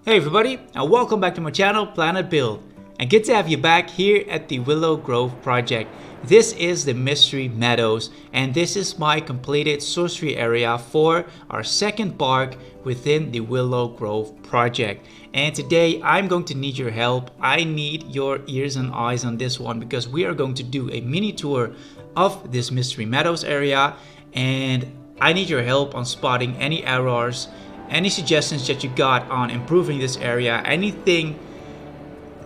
Hey everybody, and welcome back to my channel, Planet Build. And good to have you back here at the Willow Grove Project. This is the Mystery Meadows, and this is my completed sorcery area for our second park within the Willow Grove Project. And today I'm going to need your help. I need your ears and eyes on this one because we are going to do a mini tour of this Mystery Meadows area, and I need your help on spotting any errors, any suggestions that you got on improving this area, anything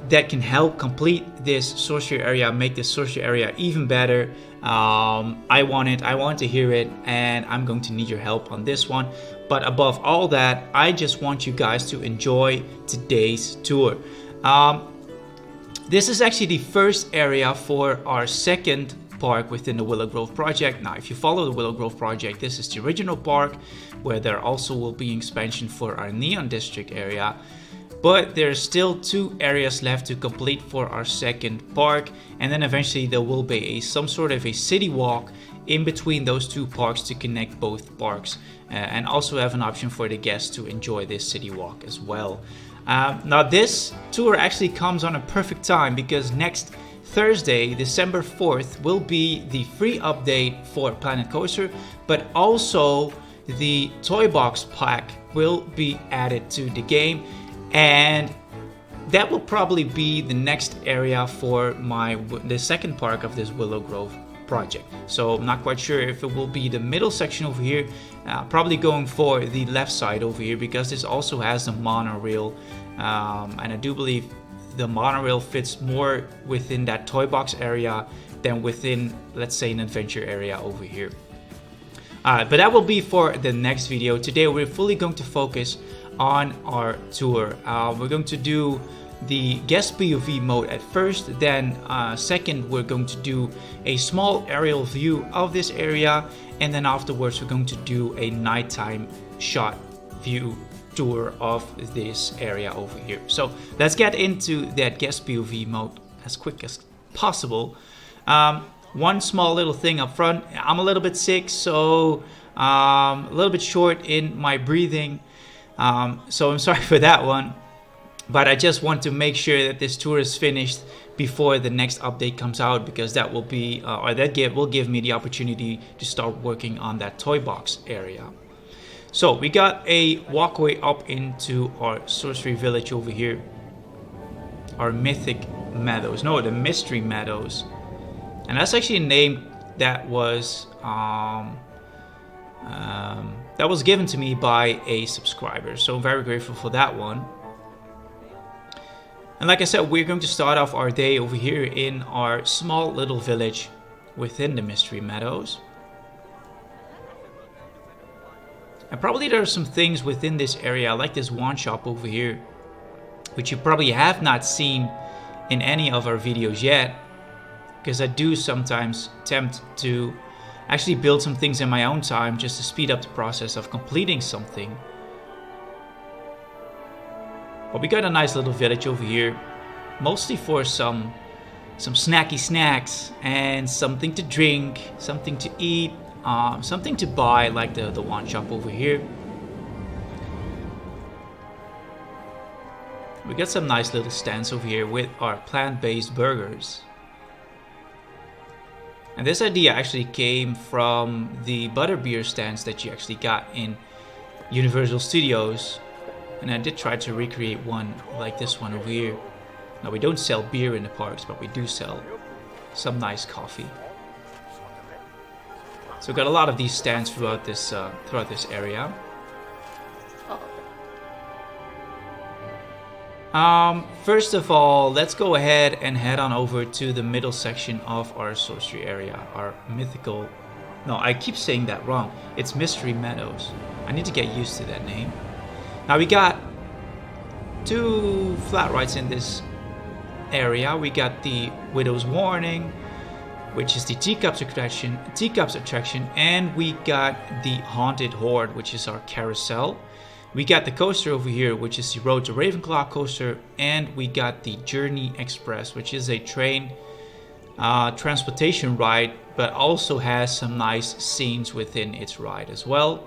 that can help complete this sorcery area, make this sorcery area even better. I want to hear it, and I'm going to need your help on this one. But above all that, I just want you guys to enjoy today's tour. This is actually the first area for our second park within the Willow Grove Project. Now, if you follow the Willow Grove Project, this is the original park where there also will be expansion for our Neon District area. But there's still 2 areas left to complete for our second park, and then eventually there will be some sort of a city walk in between those 2 parks to connect both parks, and also have an option for the guests to enjoy this city walk as well. Now this tour actually comes on a perfect time because next Thursday, December 4th, will be the free update for Planet Coaster, but also the toy box pack will be added to the game, and that will probably be the next area for the second park of this Willow Grove project. So I'm not quite sure if it will be the middle section over here, probably going for the left side over here because this also has the monorail, and I do believe the monorail fits more within that toy box area than within, let's say, an adventure area over here. But that will be for the next video. Today we're fully going to focus on our tour. We're going to do the guest POV mode at first, then second we're going to do a small aerial view of this area, and then afterwards we're going to do a nighttime shot view tour of this area over here. So let's get into that guest POV mode as quick as possible. One small little thing up front, I'm a little bit sick, so a little bit short in my breathing, so I'm sorry for that one, but I just want to make sure that this tour is finished before the next update comes out, because that will be will give me the opportunity to start working on that toy box area. So we got a walkway up into our sorcery village over here, our mythic meadows, no, the mystery meadows, and that's actually a name that was given to me by a subscriber, so I'm very grateful for that one. And like I said, we're going to start off our day over here in our small little village within the mystery meadows. And probably there are some things within this area, like this wand shop over here, which you probably have not seen in any of our videos yet, because I do sometimes attempt to actually build some things in my own time just to speed up the process of completing something. But we got a nice little village over here, mostly for some snacky snacks and something to drink, something to eat, something to buy, like the wand shop over here. We got some nice little stands over here with our plant-based burgers. And this idea actually came from the butterbeer stands that you actually got in Universal Studios. And I did try to recreate one like this one over here. Now, we don't sell beer in the parks, but we do sell some nice coffee. So we've got a lot of these stands throughout this area. First of all, let's go ahead and head on over to the middle section of our sorcery area, our mythical... No, I keep saying that wrong. It's Mystery Meadows. I need to get used to that name. Now we got 2 flat rides in this area. We got the Widow's Warning, which is the teacups attraction, and we got the Haunted Horde, which is our carousel. We got the coaster over here, which is the Road to Ravenclaw coaster, and we got the Journey Express, which is a train transportation ride, but also has some nice scenes within its ride as well.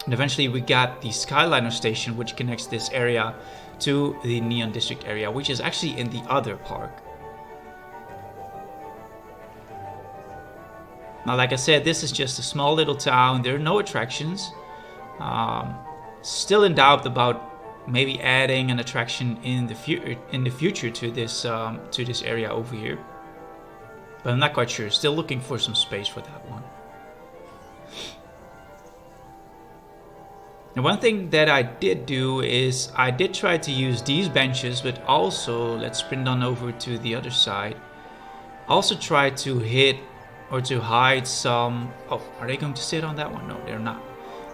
And eventually we got the Skyliner station, which connects this area to the Neon District area, which is actually in the other park. Now, like I said, this is just a small little town. There are no attractions. Still in doubt about maybe adding an attraction in the future to this area over here, but I'm not quite sure. Still looking for some space for that one. And one thing that I did do is I did try to use these benches, but also, let's sprint on over to the other side. Also try to hit or to hide some... Oh, are they going to sit on that one? No, they're not.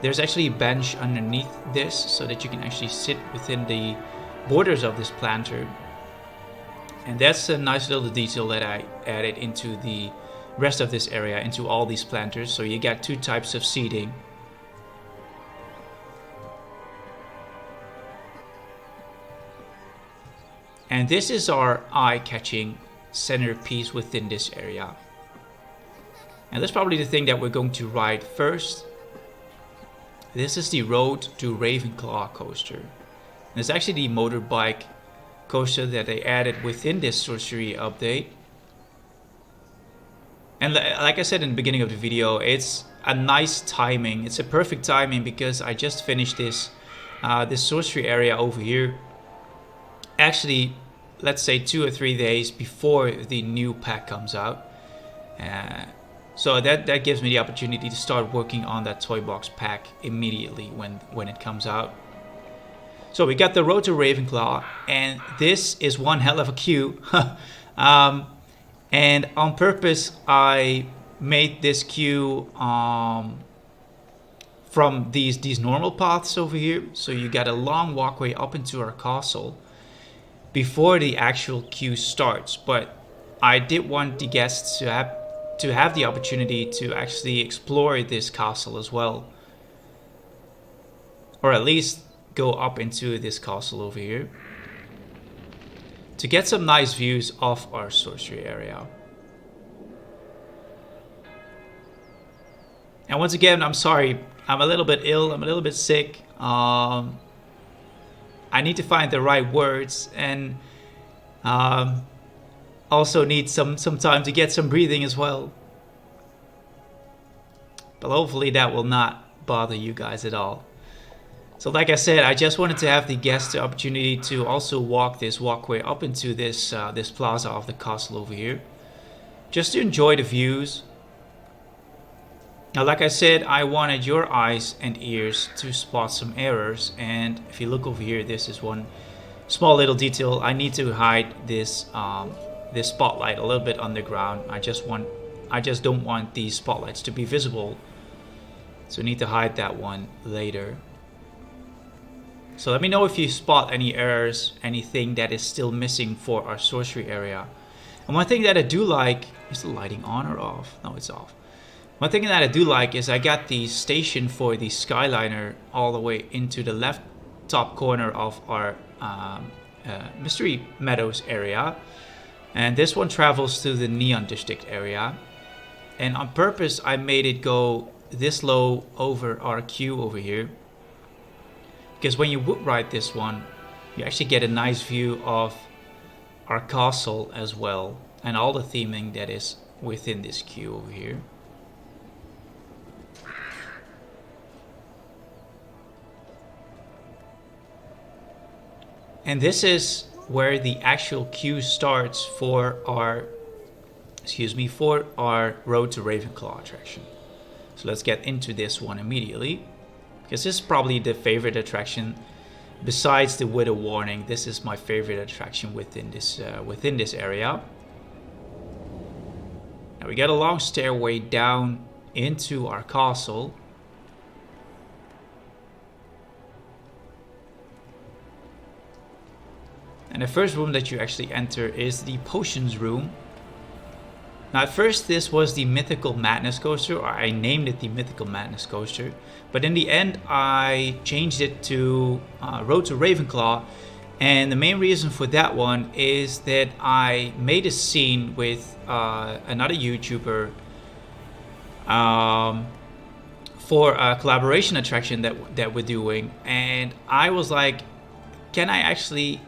There's actually a bench underneath this so that you can actually sit within the borders of this planter. And that's a nice little detail that I added into the rest of this area, into all these planters. So you get two types of seating. And this is our eye-catching centerpiece within this area. And that's probably the thing that we're going to ride first. This is the Road to Ravenclaw coaster. And it's actually the motorbike coaster that they added within this Sorcery update. And like I said in the beginning of the video, it's a nice timing. It's a perfect timing because I just finished this Sorcery area over here. Actually, let's say 2 or 3 days before the new pack comes out. So that gives me the opportunity to start working on that toy box pack immediately when it comes out. So we got the Road to Ravenclaw, and this is one hell of a queue. And on purpose, I made this queue from these normal paths over here. So you got a long walkway up into our castle before the actual queue starts. But I did want the guests to have the opportunity to actually explore this castle as well, or at least go up into this castle over here to get some nice views of our Sorcery area. And once again, I'm sorry, I'm a little bit ill, I'm a little bit sick. I need to find the right words, and also need some time to get some breathing as well. But hopefully that will not bother you guys at all. So like I said, I just wanted to have the guests the opportunity to also walk this walkway up into this plaza of the castle over here, just to enjoy the views. Now, like I said, I wanted your eyes and ears to spot some errors, and if you look over here, this is one small little detail. I need to hide this this spotlight a little bit underground. I just don't want these spotlights to be visible, so I need to hide that one later. So let me know if you spot any errors, anything that is still missing for our Sorcery area. And one thing that I do like, is the lighting on or off? No, it's off. One thing that I do like is I got the station for the Skyliner all the way into the left top corner of our Mystery Meadows area. And this one travels to the Neon District area. And on purpose, I made it go this low over our queue over here, because when you would ride this one, you actually get a nice view of our castle as well, and all the theming that is within this queue over here. And this is where the actual queue starts for our Road to Ravenclaw attraction. So let's get into this one immediately, because this is probably the favorite attraction besides the Widow Warning. This is my favorite attraction within this area. Now we got a long stairway down into our castle. And the first room that you actually enter is the potions room. Now at first this was the Mythical Madness coaster, or I named it the Mythical Madness coaster, but in the end I changed it to Road to Ravenclaw, and the main reason for that one is that I made a scene with another YouTuber for a collaboration attraction that we're doing, and I was like, can I actually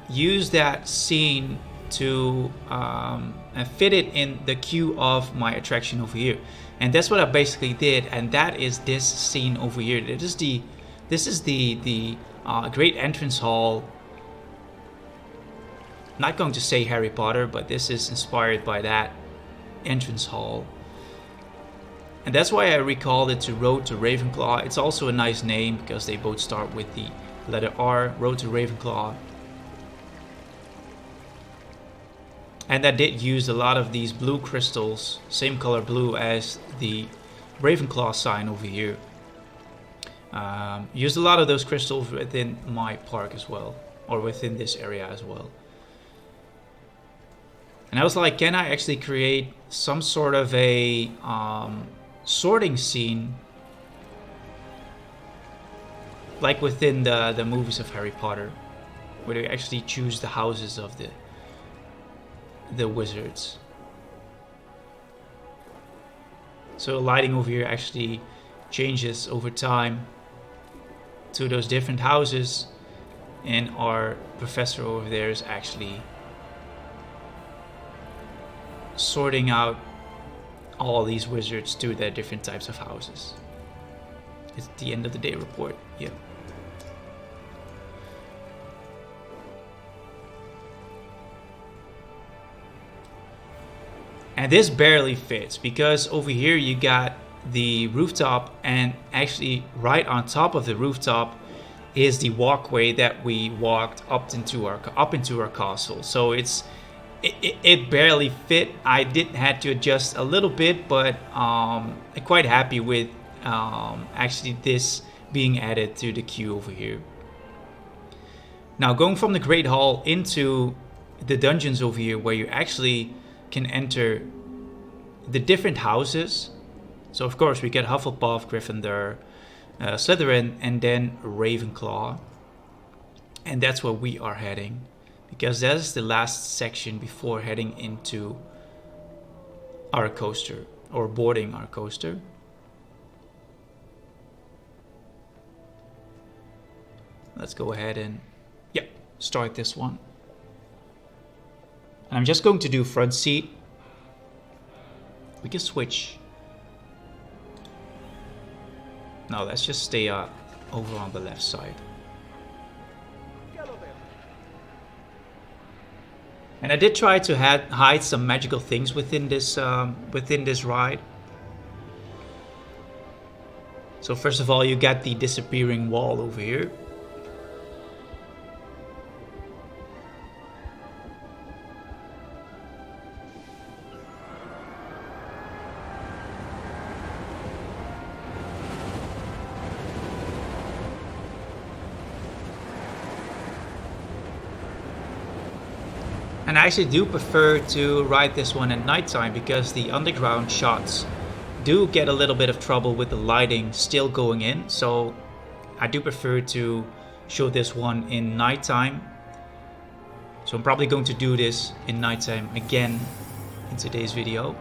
use that scene to fit it in the queue of my attraction over here? And that's what I basically did, and that is this scene over here. This is the great entrance hall. Not going to say Harry Potter, but this is inspired by that entrance hall. And that's why I recalled it to Road to Ravenclaw. It's also a nice name because they both start with the letter R, Road to Ravenclaw. And I did use a lot of these blue crystals, same color blue as the Ravenclaw sign over here. Used a lot of those crystals within my park as well, or within this area as well. And I was like, can I actually create some sort of a sorting scene like within the movies of Harry Potter, where they actually choose the houses of the wizards. So lighting over here actually changes over time to those different houses, and our professor over there is actually sorting out all these wizards to their different types of houses. It's the end of the day report. Yeah. And this barely fits because over here you got the rooftop, and actually right on top of the rooftop is the walkway that we walked up into our castle. So it barely fit. I did had to adjust a little bit, but I'm quite happy with actually this being added to the queue over here. Now going from the Great Hall into the dungeons over here, where you actually can enter the different houses. So of course we get Hufflepuff, Gryffindor, Slytherin, and then Ravenclaw. And that's where we are heading, because that is the last section before heading into our coaster, or boarding our coaster. Let's go ahead and start this one. And I'm just going to do front seat. We can switch. No, let's just stay over on the left side. And I did try to hide some magical things within this ride. So first of all, you got the disappearing wall over here. And I actually do prefer to ride this one at nighttime, because the underground shots do get a little bit of trouble with the lighting still going in. So I do prefer to show this one in nighttime. So I'm probably going to do this in nighttime again in today's video.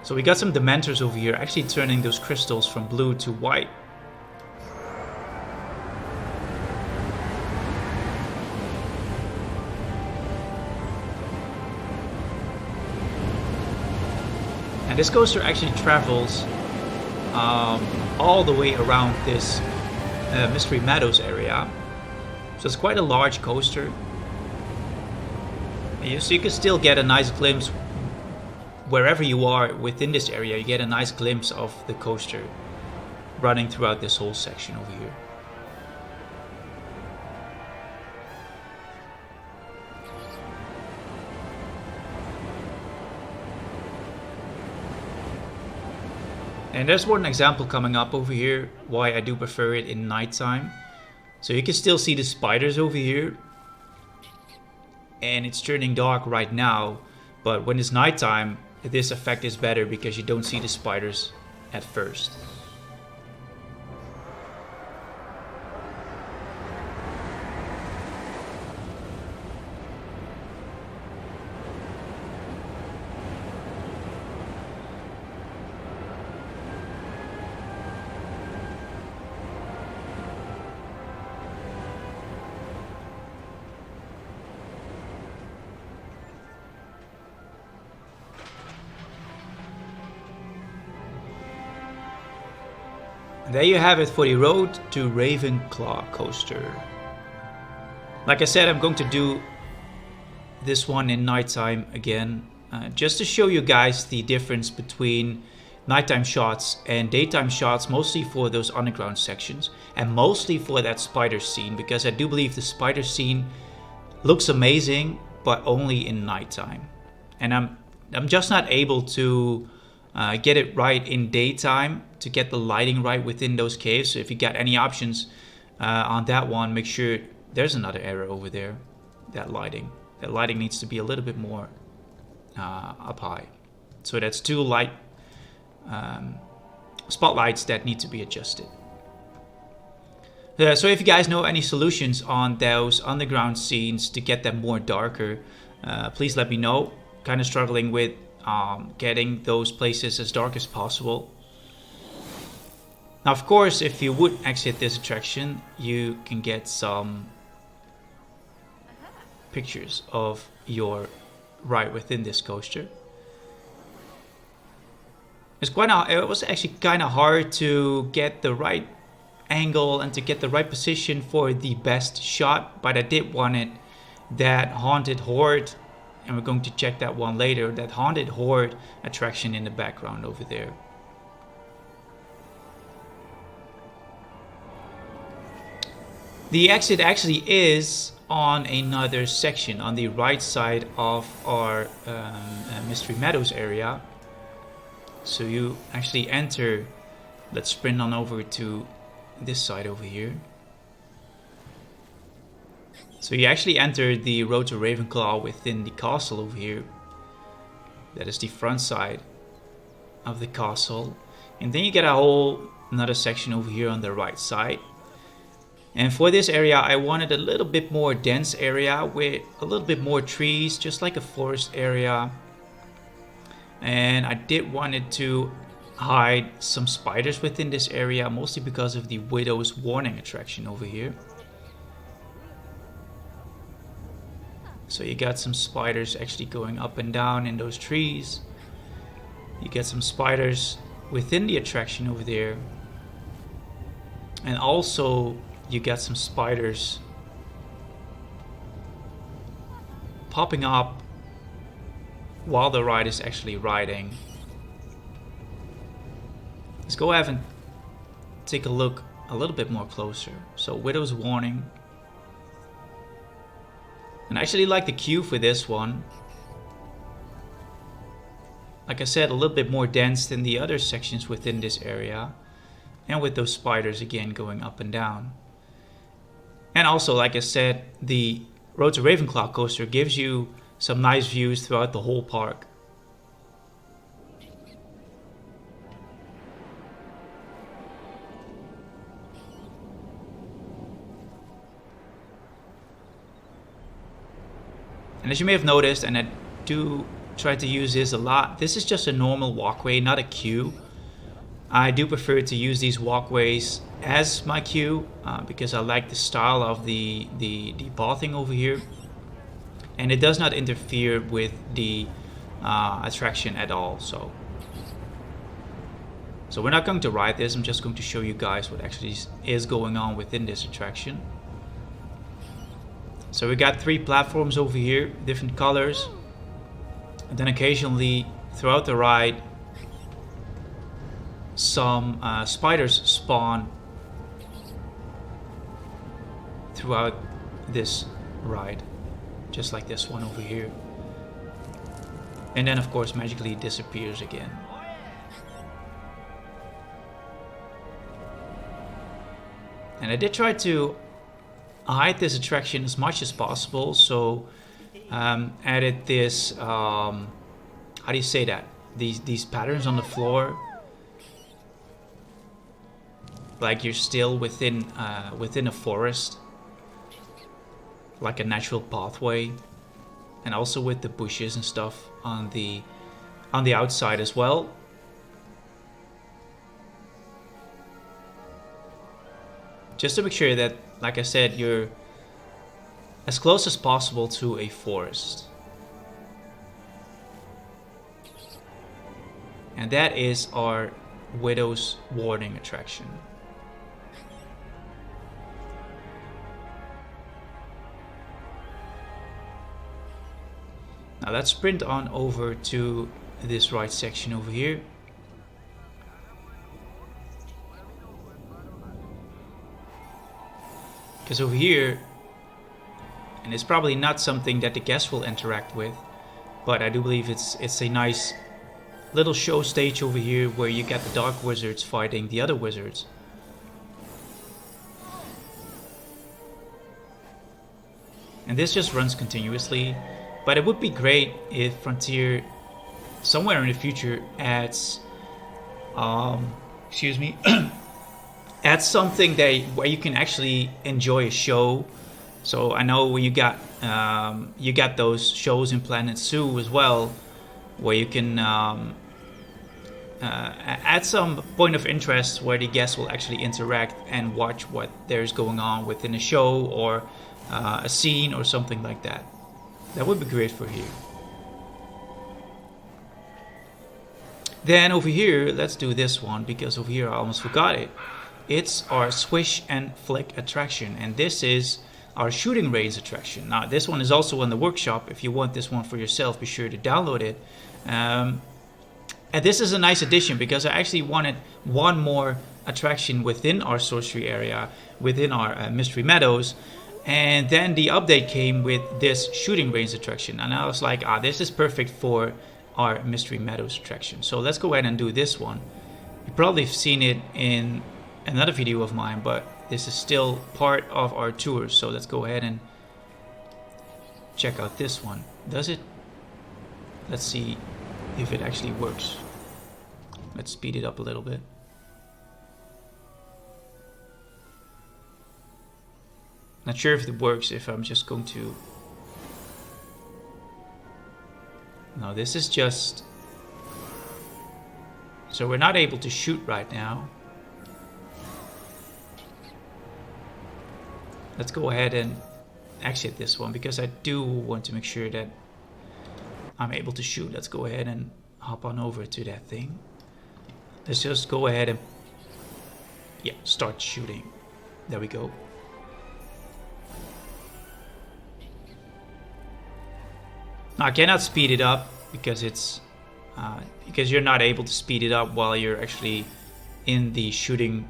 So we got some Dementors over here, actually turning those crystals from blue to white. And this coaster actually travels all the way around this Mystery Meadows area. So it's quite a large coaster. And so you can still get a nice glimpse, wherever you are within this area, you get a nice glimpse of the coaster running throughout this whole section over here. And there's one example coming up over here, why I do prefer it in nighttime. So you can still see the spiders over here. And it's turning dark right now, but when it's nighttime, this effect is better because you don't see the spiders at first. there you have it for the Road to Ravenclaw coaster. Like I said, I'm going to do this one in nighttime again, just to show you guys the difference between nighttime shots and daytime shots, mostly for those underground sections and mostly for that spider scene, because I do believe the spider scene looks amazing, but only in nighttime. And I'm just not able to get it right in daytime, to get the lighting right within those caves. So if you got any options on that one, make sure there's another error over there. That lighting needs to be a little bit more up high. So that's 2 light spotlights that need to be adjusted. So if you guys know any solutions on those underground scenes to get them more darker, please let me know. Kind of struggling with getting those places as dark as possible. Now, of course, if you would exit this attraction, you can get some pictures of your ride within this coaster. It was actually kind of hard to get the right angle and to get the right position for the best shot, but I did want that haunted horde, and we're going to check that one later, that haunted horde attraction in the background over there. The exit actually is on another section on the right side of our Mystery Meadows area. So you actually enter, let's sprint on over to this side over here. So you actually enter the Road to Ravenclaw within the castle over here. That is the front side of the castle. And then you get a whole another section over here on the right side. And for this area, I wanted a little bit more dense area with a little bit more trees, just like a forest area. And I did wanted to hide some spiders within this area, mostly because of the Widow's Warning attraction over here. So you got some spiders actually going up and down in those trees. You get some spiders within the attraction over there. And also you got some spiders popping up while the ride is actually riding. Let's go ahead and take a look a little bit more closer. So Widow's Warning. And I actually like the queue for this one. Like I said, a little bit more dense than the other sections within this area. And with those spiders again going up and down. And also, like I said, the Road to Ravenclaw coaster gives you some nice views throughout the whole park. And as you may have noticed, and I do try to use this a lot, this is just a normal walkway, not a queue. I do prefer to use these walkways as my queue because I like the style of the pathing over here. And it does not interfere with the attraction at all. So we're not going to ride this, I'm just going to show you guys what actually is going on within this attraction. So we got 3 platforms over here, different colors. And then occasionally throughout the ride, some spiders spawn throughout this ride, just like this one over here. And then of course magically disappears again. And I did try to hide this attraction as much as possible, so added this how do you say that, these patterns on the floor, like you're still within a forest, like a natural pathway. And also with the bushes and stuff on the outside as well. Just to make sure that, like I said, you're as close as possible to a forest. And that is our Widow's Warning attraction. Now let's sprint on over to this right section over here. Because over here, and it's probably not something that the guests will interact with, but I do believe it's a nice little show stage over here where you get the dark wizards fighting the other wizards. And this just runs continuously, but it would be great if Frontier somewhere in the future adds excuse me adds something where you can actually enjoy a show. So I know when you got those shows in Planet Zoo as well, where you can add some point of interest where the guests will actually interact and watch what there's going on within a show or a scene or something like that. That would be great for here. Then over here, let's do this one, because over here I almost forgot it. It's our Swish and Flick attraction, and this is our shooting range attraction. Now this one is also on the workshop. If you want this one for yourself, be sure to download it. And this is a nice addition because I actually wanted one more attraction within our sorcery area, within our Mystery Meadows. And then the update came with this shooting range attraction, and I was like, this is perfect for our Mystery Meadows attraction. So let's go ahead and do this one. You probably have seen it in another video of mine, but this is still part of our tour. So let's go ahead and check out this one. Does it? Let's see if it actually works. Let's speed it up a little bit. Not sure if it works if I'm just going to... No, this is just... So we're not able to shoot right now. Let's go ahead and exit this one because I do want to make sure that I'm able to shoot. Let's go ahead and hop on over to that thing. Let's just go ahead and... Yeah, start shooting. There we go. Now I cannot speed it up because it's because you're not able to speed it up while you're actually in the shooting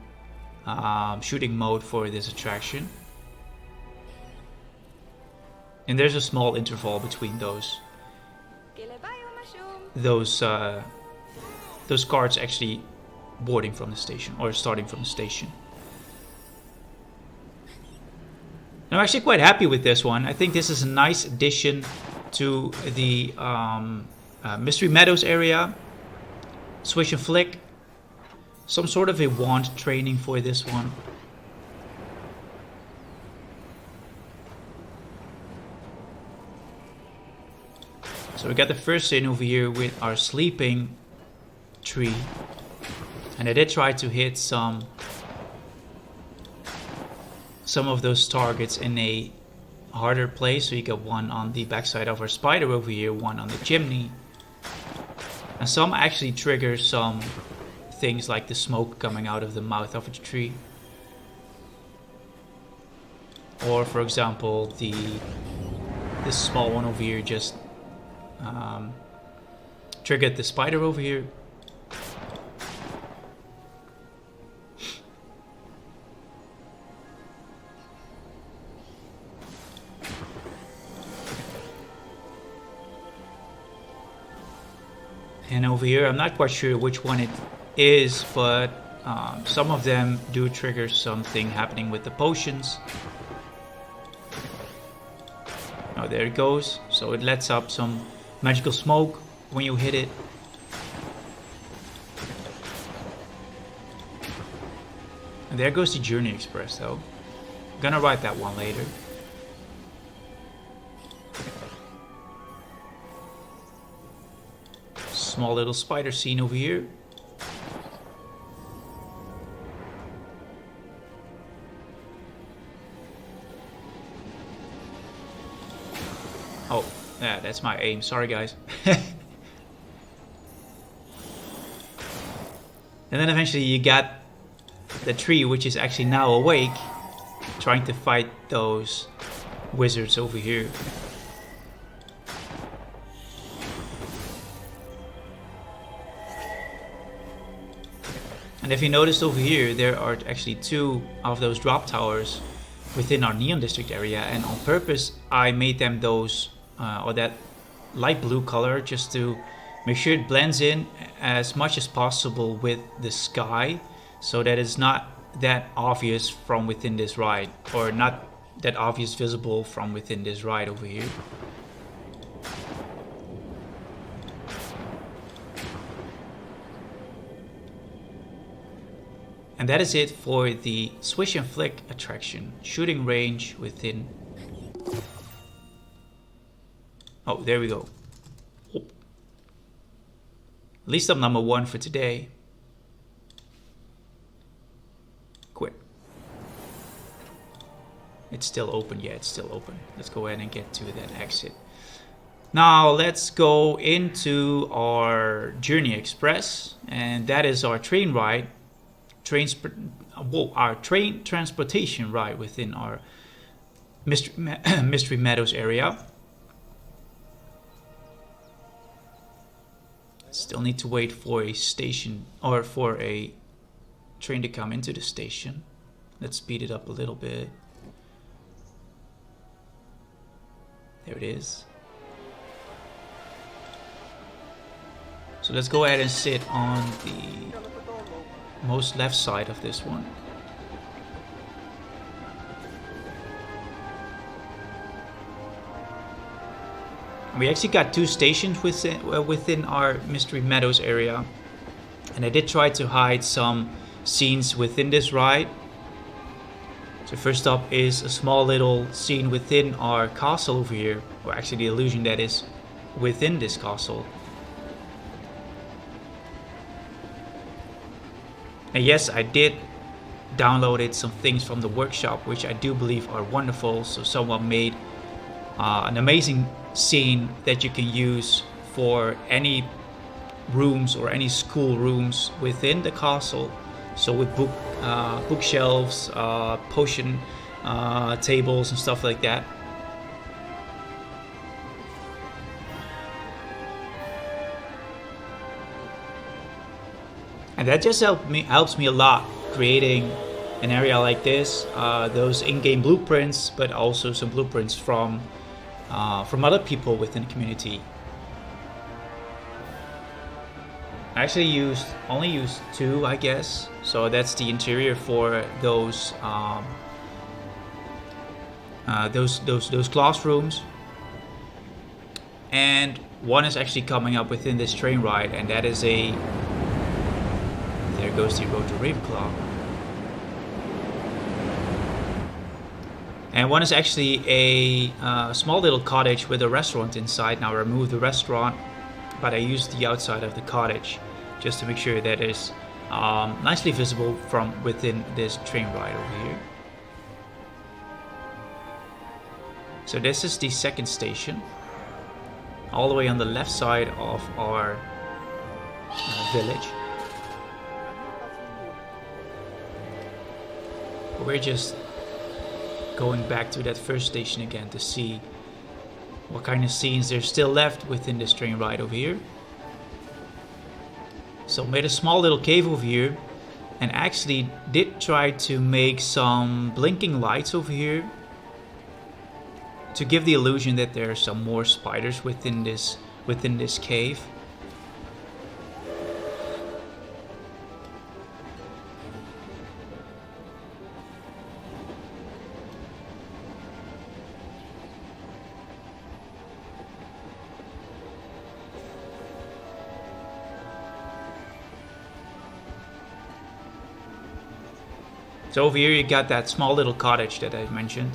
mode for this attraction. And there's a small interval between those cards actually boarding from the station or starting from the station. And I'm actually quite happy with this one. I think this is a nice addition to the Mystery Meadows area. Swish and Flick. Some sort of a wand training for this one. So we got the first scene over here with our sleeping tree. And I did try to hit some of those targets in a harder place. So you got one on the backside of our spider over here, one on the chimney. And some actually trigger some things like the smoke coming out of the mouth of a tree. Or for example, this small one over here just triggered the spider over here. And over here, I'm not quite sure which one it is, but some of them do trigger something happening with the potions. Oh, there it goes. So it lets up some magical smoke when you hit it. And there goes the Journey Express though. I'm gonna write that one later. Small little spider scene over here. Oh, yeah, that's my aim. Sorry, guys. And then eventually you got the tree, which is actually now awake, trying to fight those wizards over here. And if you noticed over here, there are actually 2 of those drop towers within our Neon District area, and on purpose I made them those, or that light blue color, just to make sure it blends in as much as possible with the sky, so that it's not that obvious from within this ride, or not that obvious visible from within this ride over here. And that is it for the Swish and Flick attraction. Shooting range within... Oh, there we go. At least I'm number 1 for today. Quit. It's still open. Yeah, it's still open. Let's go ahead and get to that exit. Now let's go into our Journey Express. And that is our train ride. Our train transportation ride within our Mystery Meadows area. Still need to wait for a station, or for a train to come into the station. Let's speed it up a little bit. There it is. So let's go ahead and sit on the most left side of this one. We actually got 2 stations within our Mystery Meadows area, and I did try to hide some scenes within this ride. So first up is a small little scene within our castle over here, or actually the illusion that is within this castle. And yes, I did downloaded some things from the workshop, which I do believe are wonderful. So someone made an amazing scene that you can use for any rooms or any school rooms within the castle. So with bookshelves, potion tables and stuff like that. And that just helps me a lot creating an area like this. Those in-game blueprints, but also some blueprints from other people within the community. I actually only used 2, I guess. So that's the interior for those classrooms. And one is actually coming up within this train ride, and that is a... There goes the road to Ravenclaw. And one is actually a small little cottage with a restaurant inside. Now I removed the restaurant, but I used the outside of the cottage just to make sure that it's nicely visible from within this train ride over here. So this is the second station, all the way on the left side of our village. We're just going back to that first station again to see what kind of scenes there's still left within this train ride over here. So made a small little cave over here, and actually did try to make some blinking lights over here to give the illusion that there are some more spiders within this cave. So over here you got that small little cottage that I mentioned,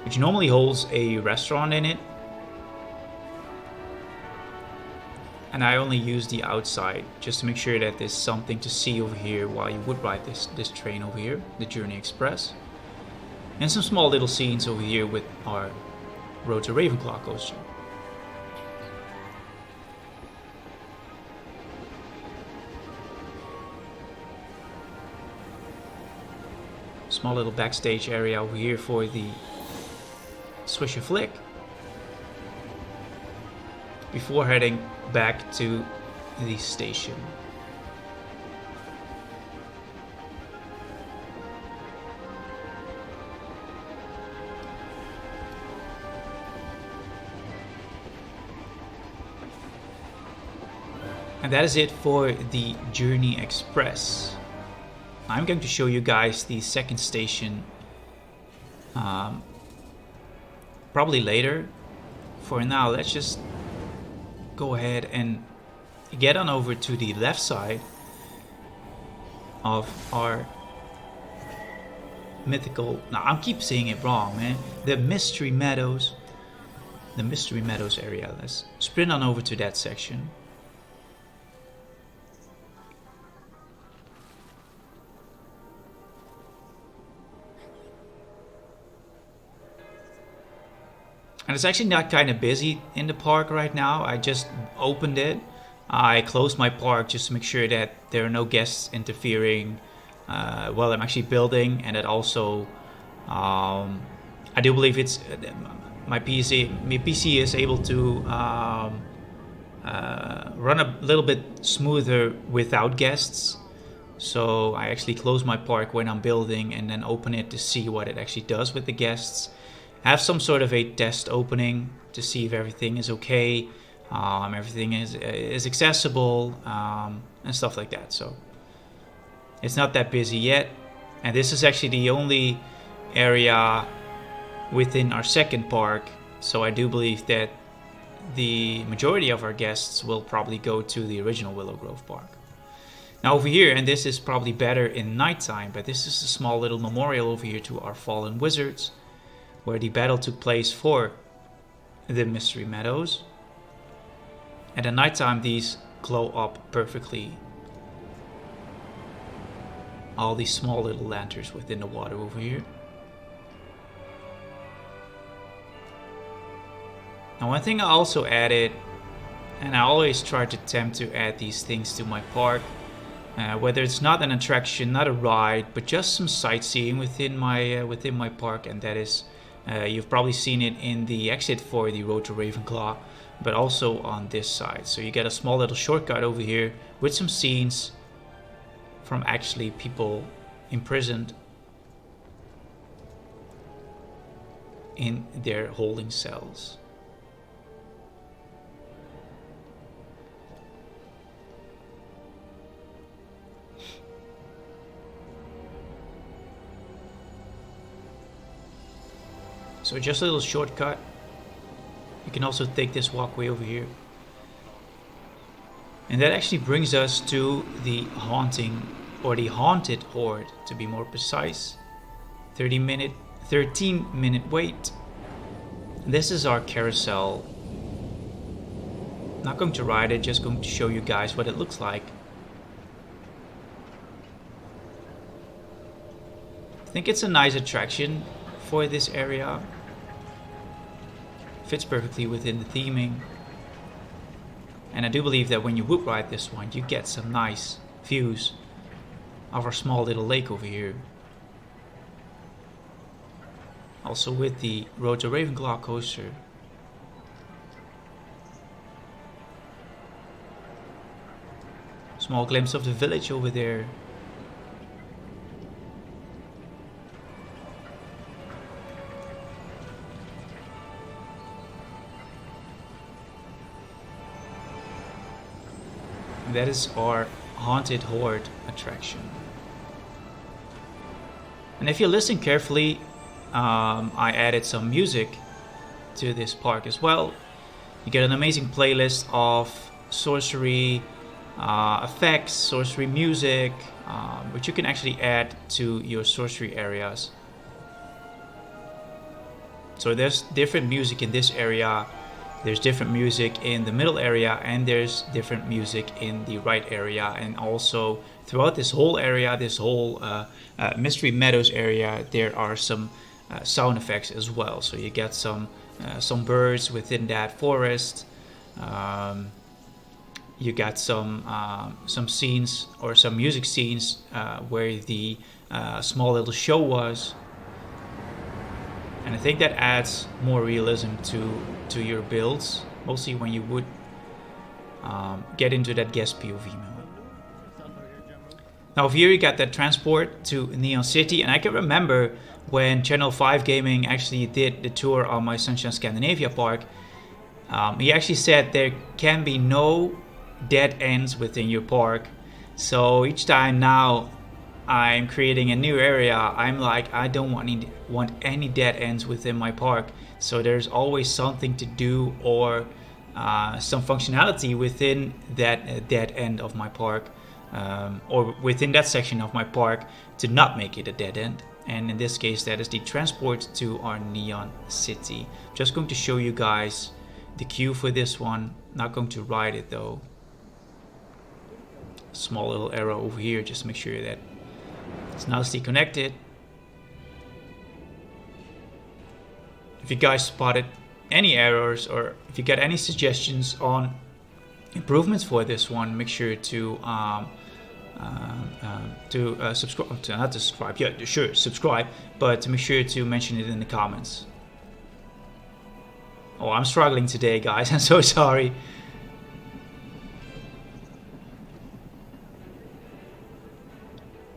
which normally holds a restaurant in it. And I only use the outside just to make sure that there's something to see over here while you would ride this train over here, the Journey Express. And some small little scenes over here with our Road to Ravenclaw coaster. Small little backstage area over here for the Swish and Flick before heading back to the station. And that is it for the Journey Express. I'm going to show you guys the second station probably later. For now, let's just go ahead and get on over to the left side of our mythical... Now, I keep saying it wrong, man. The Mystery Meadows. The Mystery Meadows area. Let's sprint on over to that section. And it's actually not kind of busy in the park right now. I just opened it. I closed my park just to make sure that there are no guests interfering while I'm actually building. And that also, I do believe it's my PC is able to run a little bit smoother without guests. So I actually close my park when I'm building and then open it to see what it actually does with the guests. Have some sort of a test opening to see if everything is okay, everything is accessible, and stuff like that. So it's not that busy yet, and this is actually the only area within our second park. So I do believe that the majority of our guests will probably go to the original Willow Grove Park. Now over here, and this is probably better in nighttime, but this is a small little memorial over here to our fallen wizards, where the battle took place for the Mystery Meadows. And at nighttime, these glow up perfectly. All these small little lanterns within the water over here. Now, one thing I also added, and I always try to attempt to add these things to my park, whether it's not an attraction, not a ride, but just some sightseeing within my park, and that is... you've probably seen it in the exit for the road to Ravenclaw, but also on this side. So you get a small little shortcut over here with some scenes from actually people imprisoned in their holding cells. So just a little shortcut. You can also take this walkway over here. And that actually brings us to the haunting, or the haunted horde to be more precise. 13 minute wait. This is our carousel. Not going to ride it, just going to show you guys what it looks like. I think it's a nice attraction for this area. Fits perfectly within the theming. And I do believe that when you would ride this one, you get some nice views of our small little lake over here. Also with the Road to Ravenclaw coaster. Small glimpse of the village over there. That is our Haunted Horde attraction. And if you listen carefully, I added some music to this park as well. You get an amazing playlist of sorcery effects, sorcery music, which you can actually add to your sorcery areas. So there's different music in this area. There's different music in the middle area, and there's different music in the right area. And also throughout this whole area, this whole Mystery Meadows area, there are some sound effects as well. So you get some birds within that forest. You got some scenes or some music scenes where the small little show was. And I think that adds more realism to your builds, mostly when you would get into that guest POV mode. Now here you got that transport to Neon City, and I can remember when Channel 5 Gaming actually did the tour on my Sunshine Scandinavia park, he actually said there can be no dead ends within your park. So each time now I'm creating a new area, I'm like, I don't want any dead ends within my park. So there's always something to do, or some functionality within that dead end of my park, or within that section of my park, to not make it a dead end. And in this case, that is the transport to our neon city. Just going to show you guys the queue for this one. Not going to ride it though. Small little arrow over here, just to make sure that it's nicely connected. If you guys spotted any errors, or if you get any suggestions on improvements for this one, make sure to subscribe, but to make sure to mention it in the comments. Oh, I'm struggling today, guys. I'm so sorry.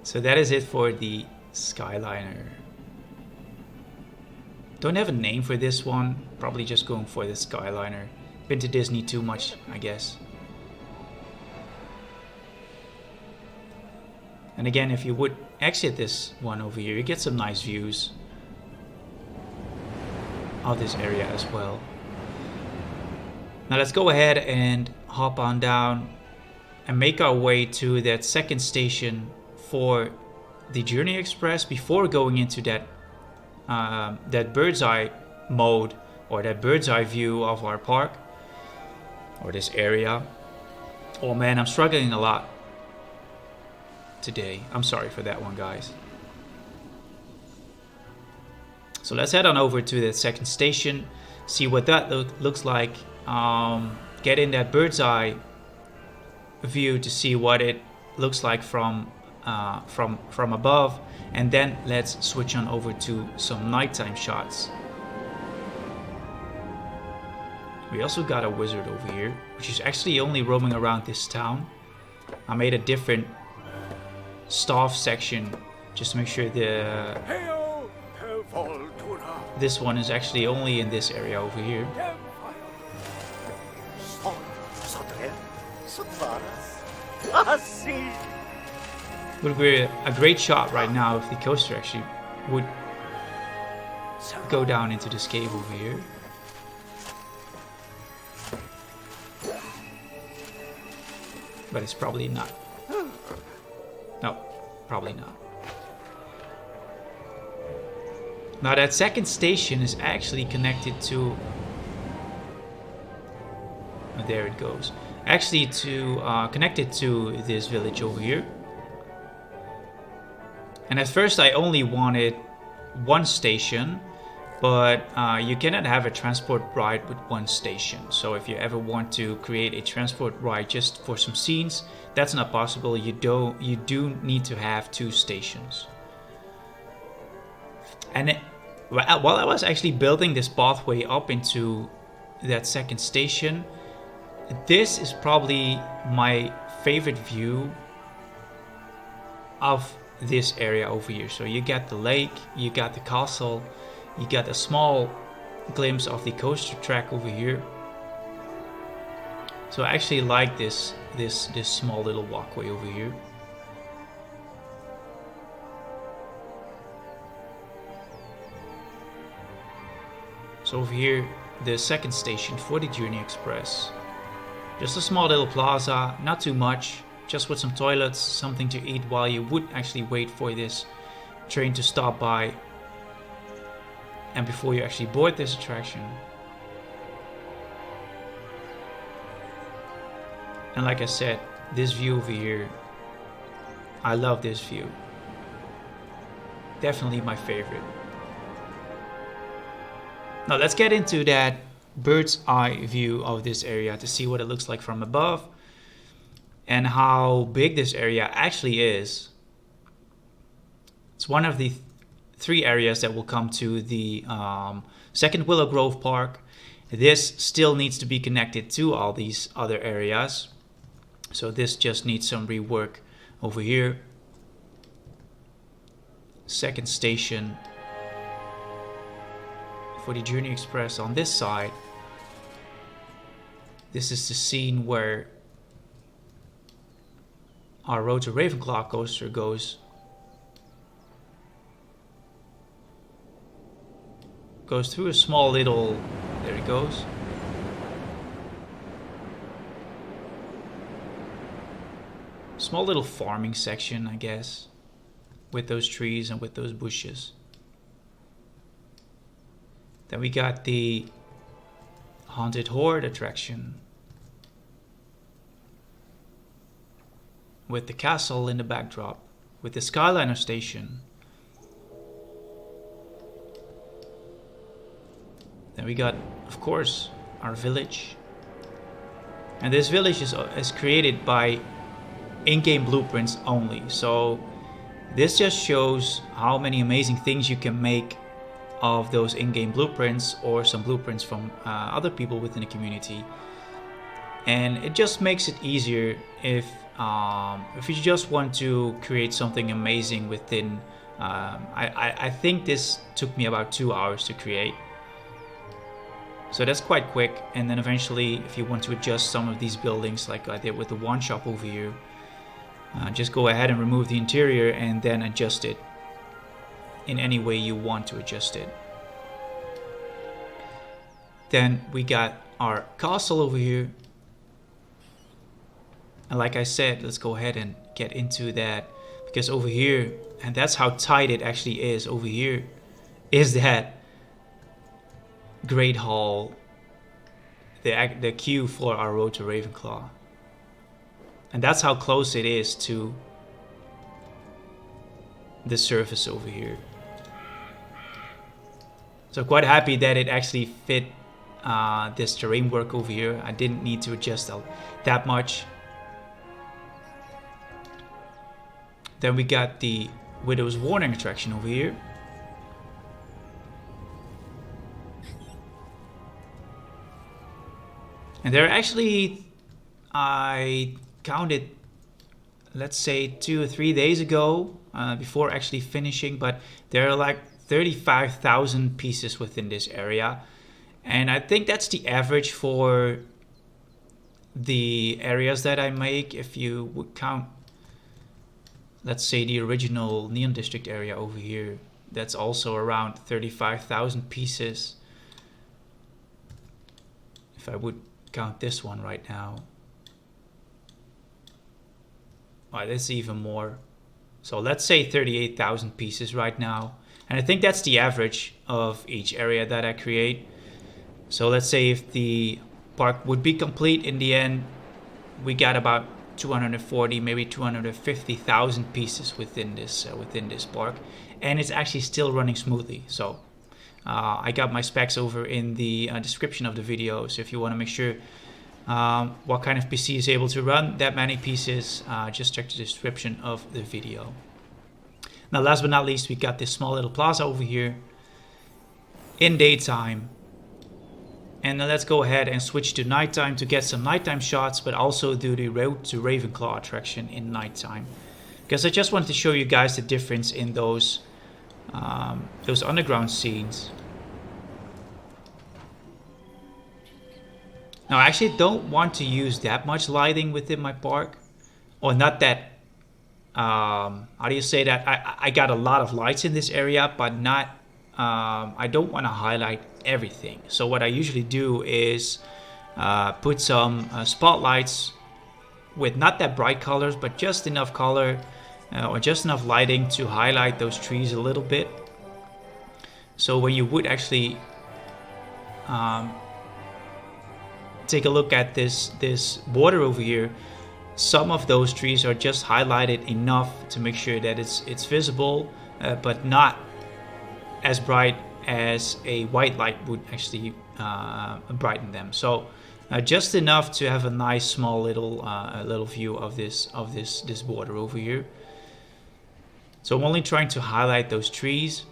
So that is it for the Skyliner. Don't have a name for this one. Probably just going for the Skyliner. Been to Disney too much, I guess. And again, if you would exit this one over here, you get some nice views of this area as well. Now let's go ahead and hop on down and make our way to that second station for the Journey Express before going into that bird's eye mode, or that bird's eye view of our park, or this area. Oh man, I'm struggling a lot today. I'm sorry for that one, guys. So let's head on over to the second station, see what that looks like. Get in that bird's eye view to see what it looks like from above, and then let's switch on over to some nighttime shots. We also got a wizard over here, which is actually only roaming around this town. I made a different staff section just to make sure this one is actually only in this area over here. Would be a great shot right now if the coaster actually would go down into this cave over here. But it's probably not. No, probably not. Now that second station is actually connected to... Oh, there it goes. Actually connected to this village over here. And at first I only wanted one station, but you cannot have a transport ride with one station. So if you ever want to create a transport ride just for some scenes, that's not possible. You do need to have two stations. And while I was actually building this pathway up into that second station, this is probably my favorite view of this area over here. So you got the lake, you got the castle, you got a small glimpse of the coaster track over here. So I actually like this small little walkway over here. So over here, the second station for the Journey Express. Just a small little plaza, not too much, just with some toilets, something to eat while you would actually wait for this train to stop by, and before you actually board this attraction. And like I said, this view over here, I love this view. Definitely my favorite. Now let's get into that bird's eye view of this area to see what it looks like from above and how big this area actually is. It's one of the three areas that will come to the second Willow Grove Park. This still needs to be connected to all these other areas, so this just needs some rework over here. Second station for the Journey Express on this side. This is the scene where our Road to Ravenclaw coaster goes through a small little, there it goes. Small little farming section, I guess, with those trees and with those bushes. Then we got the Haunted Horde attraction with the castle in the backdrop, with the Skyliner station. Then we got, of course, our village. And this village is created by in-game blueprints only. So this just shows how many amazing things you can make of those in-game blueprints, or some blueprints from other people within the community. And it just makes it easier if you just want to create something amazing within. I think this took me about 2 hours to create. So that's quite quick. And then eventually, if you want to adjust some of these buildings like I did with the one shop over here, just go ahead and remove the interior and then adjust it in any way you want to adjust it. Then we got our castle over here. And like I said, let's go ahead and get into that, because over here, and that's how tight it actually is, over here is that Great Hall, the queue for our Road to Ravenclaw. And that's how close it is to the surface over here. So quite happy that it actually fit this terrain work over here. I didn't need to adjust that much. Then we got the Widow's Warning attraction over here. And there are actually, I counted, let's say 2 or 3 days ago, before actually finishing, but there are like 35,000 pieces within this area. And I think that's the average for the areas that I make. If you would count, let's say the original Neon District area over here, that's also around 35,000 pieces. If I would count this one right now, oh, that's even more. So let's say 38,000 pieces right now. And I think that's the average of each area that I create. So let's say if the park would be complete in the end, we got about 240, maybe 250,000 pieces within this park, and it's actually still running smoothly. So I got my specs over in the description of the video. So if you want to make sure what kind of PC is able to run that many pieces, just check the description of the video. Now, last but not least, we got this small little plaza over here in daytime. And now let's go ahead and switch to nighttime to get some nighttime shots, but also do the Road to Ravenclaw attraction in nighttime, because I just wanted to show you guys the difference in those underground scenes. Now, I actually don't want to use that much lighting within my park, or not that. How do you say that? I got a lot of lights in this area, but not. I don't want to highlight everything. So what I usually do is put some spotlights with not that bright colors, but just enough color or just enough lighting to highlight those trees a little bit. So when you would actually take a look at this border over here, some of those trees are just highlighted enough to make sure that it's visible, but not as bright as a white light would actually brighten them. So just enough to have a nice small little view of this border over here. So I'm only trying to highlight those trees,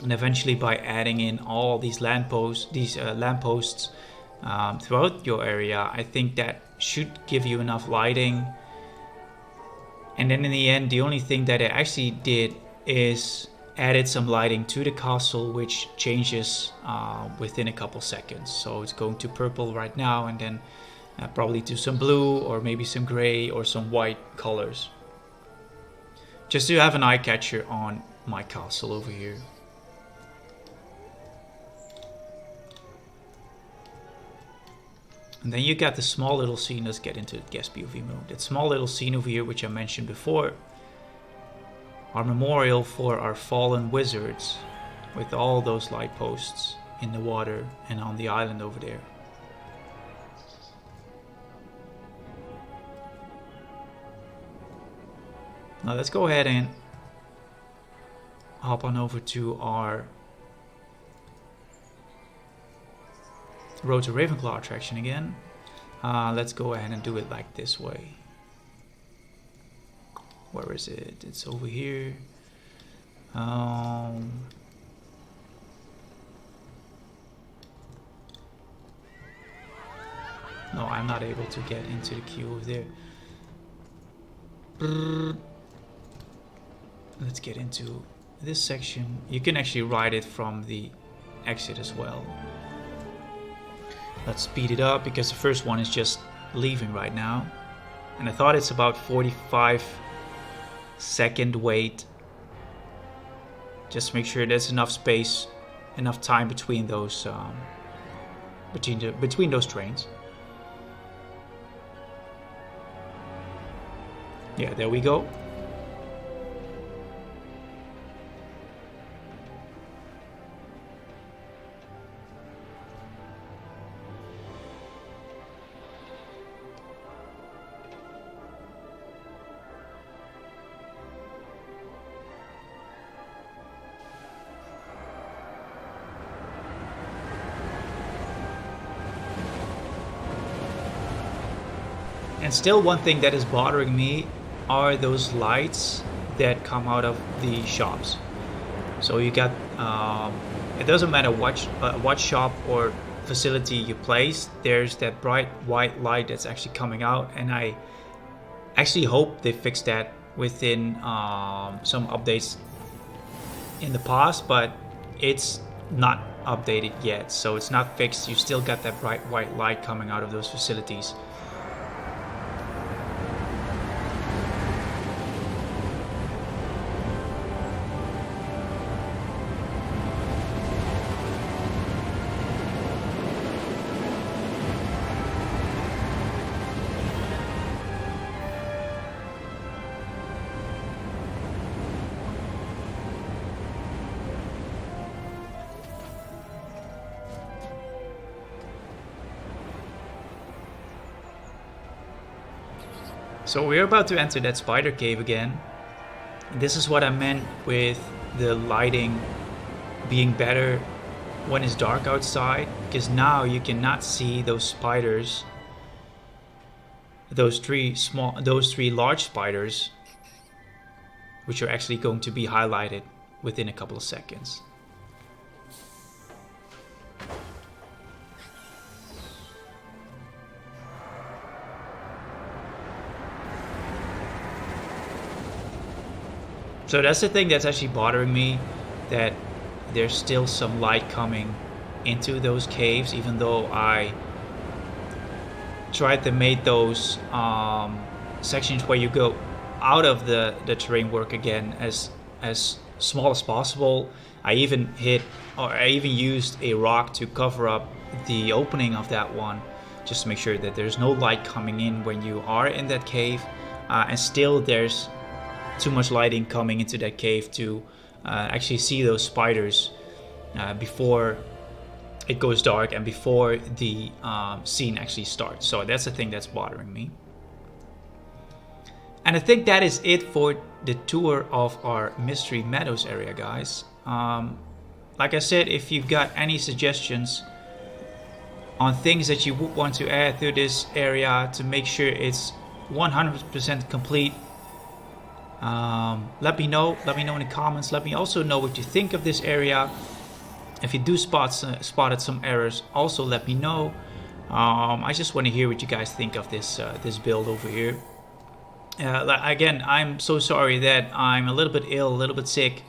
and eventually by adding in all these lampposts throughout your area, I think that should give you enough lighting. And then in the end, the only thing that I actually did is added some lighting to the castle, which changes within a couple seconds. So it's going to purple right now, and then Probably to some blue or maybe some gray or some white colors. Just to have an eye catcher on my castle over here. And then you got the small little scene. Let's get into the guest POV mode. That small little scene over here, which I mentioned before. Our memorial for our fallen wizards. With all those light posts in the water and on the island over there. Now let's go ahead and hop on over to our Road to Ravenclaw attraction again. Let's go ahead and do it like this way. Where is it? It's over here. No, I'm not able to get into the queue over there. Let's get into this section. You can actually ride it from the exit as well. Let's speed it up because the first one is just leaving right now. And I thought it's about 45-second wait. Just make sure there's enough space, enough time between those between those trains. Yeah, there we go. And still one thing that is bothering me are those lights that come out of the shops. So you got, it doesn't matter what shop or facility you place, there's that bright white light that's actually coming out, and I actually hope they fix that within some updates in the past, but it's not updated yet, so it's not fixed. You still got that bright white light coming out of those facilities. So we're about to enter that spider cave again. This is what I meant with the lighting being better when it's dark outside, because now you cannot see those spiders, those three large spiders, which are actually going to be highlighted within a couple of seconds. So that's the thing that's actually bothering me, that there's still some light coming into those caves, even though I tried to make those sections where you go out of the terrain work again as small as possible. I even used a rock to cover up the opening of that one, just to make sure that there's no light coming in when you are in that cave, and still there's too much lighting coming into that cave to actually see those spiders before it goes dark and before the scene actually starts. So that's the thing that's bothering me. And I think that is it for the tour of our Mystery Meadows area, guys. Like I said, if you've got any suggestions on things that you would want to add to this area to make sure it's 100% complete, let me know in the comments. Let me also know what you think of this area. If you do spotted some errors, also let me know. I just want to hear what you guys think of this build over here. Again, I'm so sorry that I'm a little bit ill, a little bit sick.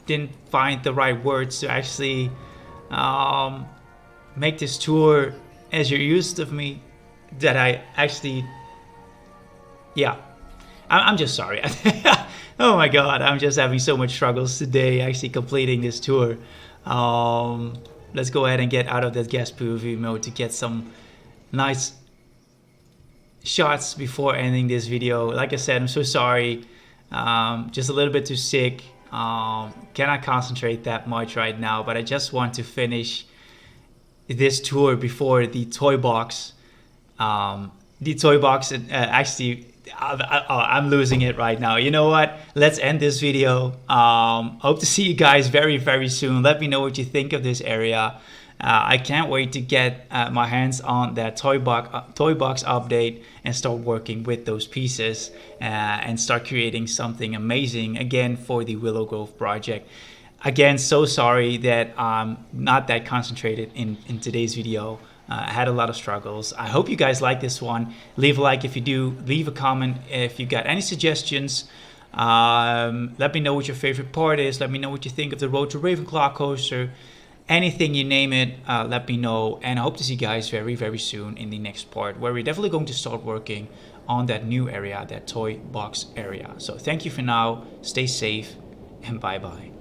Didn't find the right words to actually make this tour as you're used of me, that I actually, yeah, I'm just sorry. Oh my god, I'm just having so much struggles today actually completing this tour. Let's go ahead and get out of that guest preview mode to get some nice shots before ending this video. Like I said, I'm so sorry. Just a little bit too sick. Cannot concentrate that much right now, but I just want to finish this tour before the toy box. Actually, I'm losing it right now. You know what? Let's end this video. Hope to see you guys very, very soon. Let me know what you think of this area. I can't wait to get my hands on that toy box update and start working with those pieces and start creating something amazing again for the Willow Grove project. Again, so sorry that I'm not that concentrated in today's video. I had a lot of struggles. I hope you guys like this one. Leave a like if you do. Leave a comment if you got any suggestions. Let me know what your favorite part is. Let me know what you think of the Road to Ravenclaw coaster. Anything you name it, let me know. And I hope to see you guys very, very soon in the next part, where we're definitely going to start working on that new area, that toy box area. So thank you for now. Stay safe and bye-bye.